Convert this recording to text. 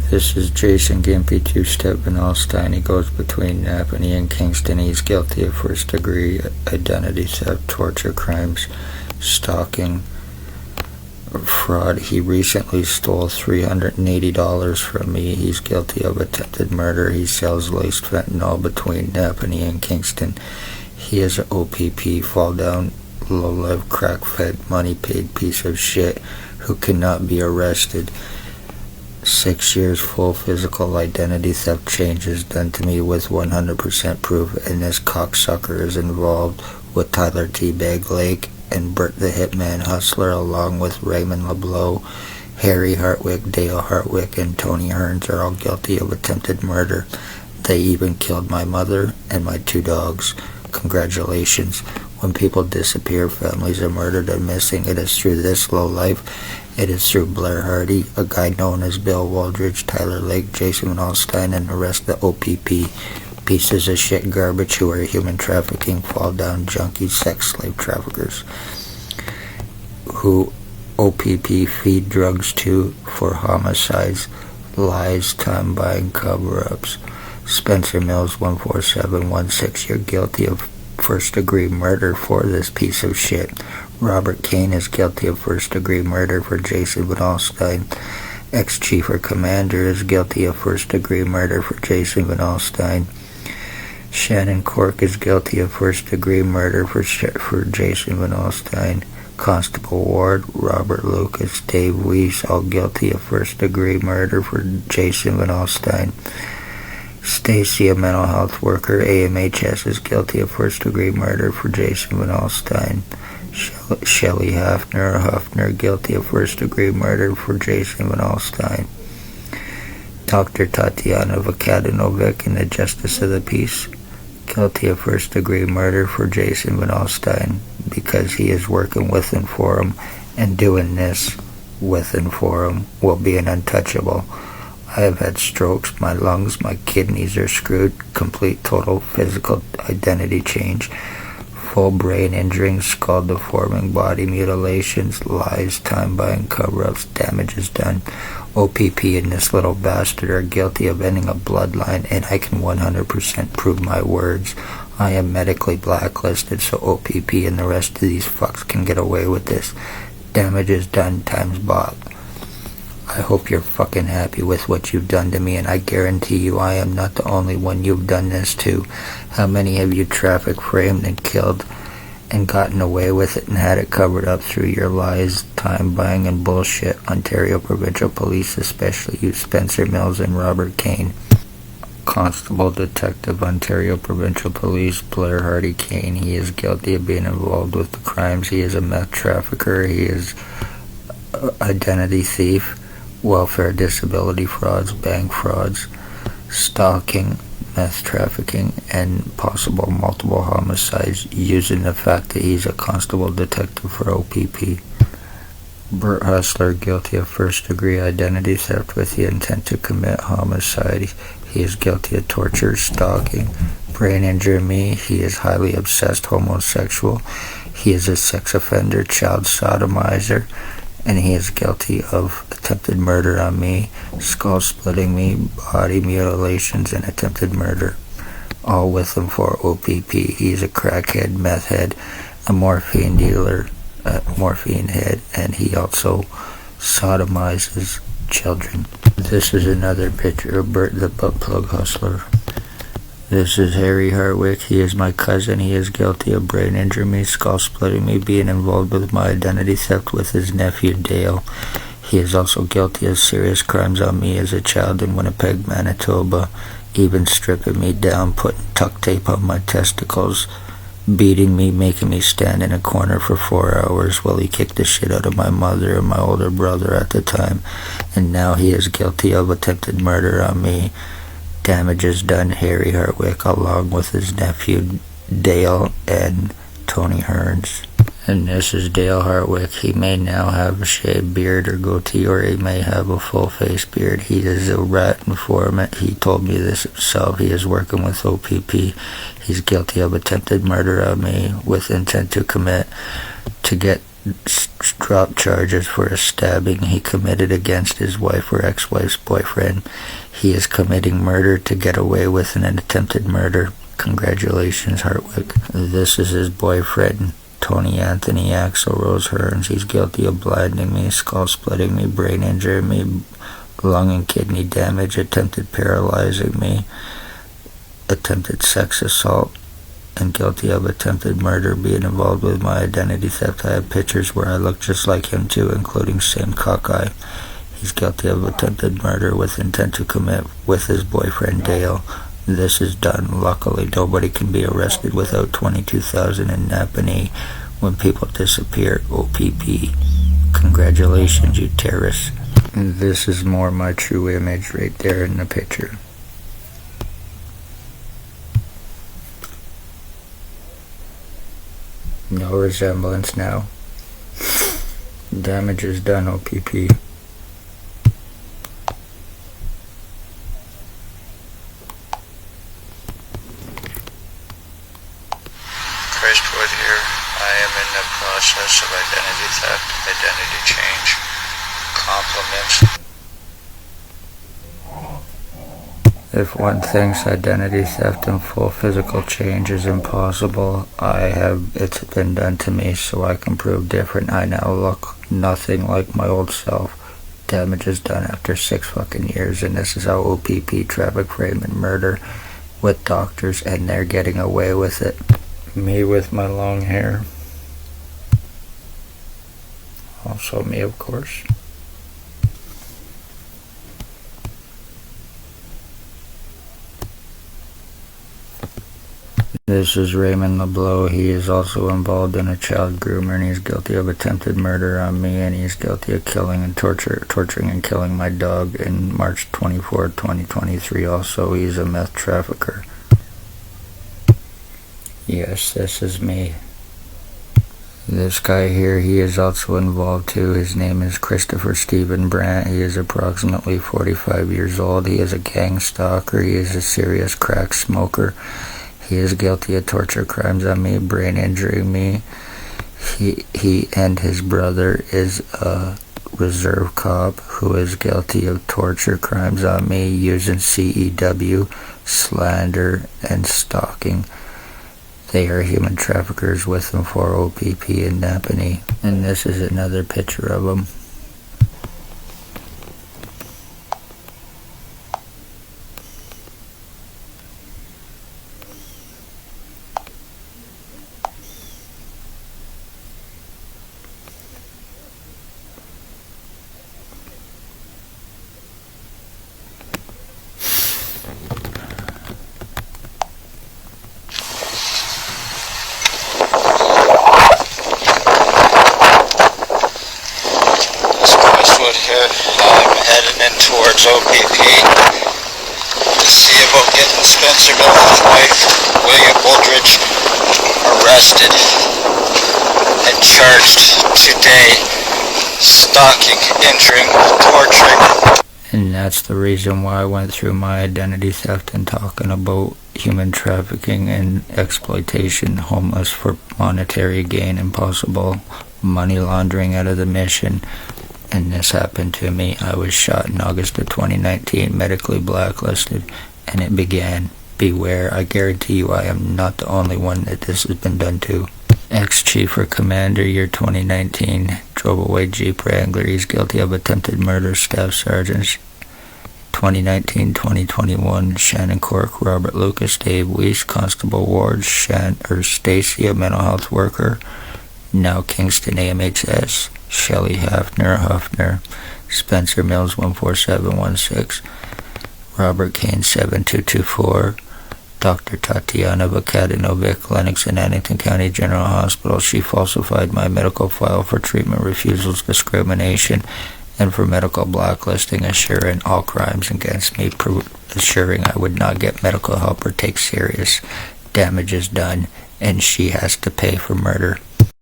This is Jason Gimpy, two-step Van Alstyne. He goes between Napanee and Kingston. He's guilty of first-degree identity theft, torture crimes, stalking, fraud. He recently stole $380 from me. He's guilty of attempted murder. He sells laced fentanyl between Napanee and Kingston. He is an O.p.p, fall-down, low-life, crack-fed, money-paid piece of shit who cannot be arrested. 6 years full physical identity theft changes done to me with 100% proof, and this cocksucker is involved with Tyler Teabag Lake and Bert the Hitman Hustler, along with Raymond LeBlanc, Harry Hartwick, Dale Hartwick, and Tony Hearns are all guilty of attempted murder. They even killed my mother and my 2 dogs. Congratulations. When people disappear, families are murdered and missing. It is through this low life. It is through Blair Hardy, a guy known as Bill Waldridge, Tyler Lake, Jason Van Alstyne, and the rest of the O.p.p. pieces of shit garbage who are human trafficking, fall-down junkies, sex slave traffickers, who O.p.p. feed drugs to for homicides, lies, time-buying cover-ups. Spencer Mills, 14716, you're guilty of first-degree murder for this piece of shit. Robert Kane is guilty of first-degree murder for Jason Van Alstyne. Ex-Chief or Commander is guilty of first-degree murder for Jason Van Alstyne. Shannon Cork is guilty of first-degree murder for Jason Van Alstyne. Constable Ward, Robert Lucas, Dave Weiss, all guilty of first-degree murder for Jason Van Alstyne. Stacy, a mental health worker, AMHS, is guilty of first-degree murder for Jason Van Alstyne. Shelley Huffner, guilty of first-degree murder for Jason Van Alstyne. Dr. Tatiana Vukadinovic, and the Justice of the Peace, guilty of first-degree murder for Jason Van Alstyne because he is working with and for him, and doing this with and for him will be an untouchable. I have had strokes, my lungs, my kidneys are screwed, complete total physical identity change, full brain injuring, skull deforming, body mutilations, lies, time-buying cover-ups, damages done. O.p.p. and this little bastard are guilty of ending a bloodline, and I can 100% prove my words. I am medically blacklisted, so O.p.p. and the rest of these fucks can get away with this. Damages done times bought. I hope you're fucking happy with what you've done to me, and I guarantee you I am not the only one you've done this to. How many have you trafficked, framed, and killed, and gotten away with it and had it covered up through your lies, time buying, and bullshit? Ontario Provincial Police, especially you, Spencer Mills and Robert Kane. Constable Detective, Ontario Provincial Police, Blair Hardy Kane. He is guilty of being involved with the crimes. He is a meth trafficker. He is identity thief, welfare disability frauds, bank frauds, stalking, meth trafficking, and possible multiple homicides, using the fact that he's a constable detective for O.p.p. Bert Hustler, guilty of first-degree identity theft with the intent to commit homicide. He is guilty of torture, stalking, brain injuring me. He is highly obsessed homosexual. He is a sex offender, child sodomizer, and he is guilty of attempted murder on me, skull splitting me, body mutilations, and attempted murder, all with him for O.p.p. He's a crackhead, meth head, a morphine dealer, a morphine head, and he also sodomizes children. This is another picture of Bert the butt plug hustler. This is Harry Hartwick. He is my cousin. He is guilty of brain injuring me, skull splitting me, being involved with my identity theft with his nephew Dale. He is also guilty of serious crimes on me as a child in Winnipeg, Manitoba, even stripping me down, putting tuck tape on my testicles, beating me, making me stand in a corner for 4 hours while he kicked the shit out of my mother and my older brother at the time. And now he is guilty of attempted murder on me. Damages done, Harry Hartwick, along with his nephew Dale and Tony Hearns. And this is Dale Hartwick. He may now have a shaved beard or goatee, or he may have a full face beard. He is a rat informant. He told me this himself. He is working with O.p.p. He's guilty of attempted murder on me with intent to commit, to get dropped charges for a stabbing he committed against his wife or ex-wife's boyfriend. He is committing murder to get away with an attempted murder. Congratulations, Hartwick. This is his boyfriend, Tony Anthony Axel Rose Hearns. He's guilty of blinding me, skull splitting me, brain injuring me, lung and kidney damage, attempted paralyzing me, attempted sex assault, and guilty of attempted murder. Being involved with my identity theft, I have pictures where I look just like him too, including same cockeye. He's guilty of attempted murder with intent to commit with his boyfriend Dale. This is done. Luckily, nobody can be arrested without 22,000 in Napanee when people disappear. O.p.p. Congratulations, you terrorists. This is more my true image right there in the picture. No resemblance now. Damage is done, O.p.p. Christwood here. I am in the process of identity theft, identity change, compliments. If one thinks identity theft and full physical change is impossible, it's been done to me, so I can prove different. I now look nothing like my old self. Damage is done after 6 fucking years, and this is how O.p.p. traffic, frame, and murder with doctors, and they're getting away with it. Me with my long hair. Also me, of course. This is Raymond LeBlanc. He is also involved in a child groomer, and he's guilty of attempted murder on me, and he's guilty of killing and torturing and killing my dog in March 24, 2023. Also, he's a meth trafficker. Yes, this is me. This guy here, he is also involved too. His name is Christopher Stephen Brandt. He is approximately 45 years old. He is a gang stalker. He is a serious crack smoker. He is guilty of torture crimes on me, brain injuring me. He and his brother is a reserve cop who is guilty of torture crimes on me using CEW, slander, and stalking. They are human traffickers with them for O.p.p. in Napanee. And this is another picture of them. Here, I'm heading in towards O.p.p. to see about getting Spencer Miller's wife, William Woldridge, arrested and charged today, stalking, injuring, torturing. And that's the reason why I went through my identity theft and talking about human trafficking and exploitation, homeless for monetary gain and possible money laundering out of the mission. And this happened to me. I was shot in August of 2019, medically blacklisted, and it began. Beware, I guarantee you I am not the only one that this has been done to. Ex-Chief or Commander, year 2019, drove away Jeep Wrangler. He's guilty of attempted murder, Staff Sergeants. 2019-2021, Shannon Cork, Robert Lucas, Dave Weiss, Constable Ward, Stacy, a mental health worker. Now Kingston AMHS, Shelley Huffner, Spencer Mills 14716, Robert Kane 7224, Dr. Tatiana Vakadinovic, Lennox and Addington County General Hospital. She falsified my medical file for treatment refusals, discrimination, and for medical blacklisting, assuring all crimes against me, assuring I would not get medical help or take serious damages done, and she has to pay for murder.